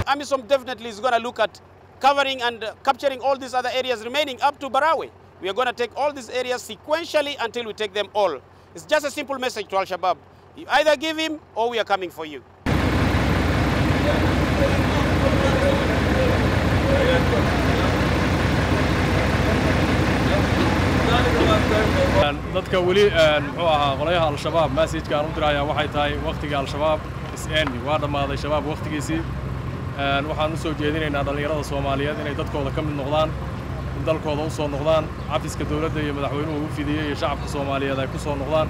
AMISOM definitely is going to look at covering and capturing all these other areas remaining up to Barawe. We are going to take all these areas sequentially until we take them all. It's just a simple message to Al-Shabaab. You either give him or we are coming for you. dadka wali muxuu ahaa qolayaha al-shabaab message-ka aan u diraya waxay tahay waqtiga al-shabaab is'aani waa dhamaaday shabaab waqtigiisii waxaan u soo jeedinaynaa dhalinyarada Soomaaliyeed inay dadkooda ka mid noqdaan dalkooda u soo noqdaan cafiska dawladda iyo madaxweynuhu u fidiyay iyo shacabka Soomaaliyeed ay ku soo noqdaan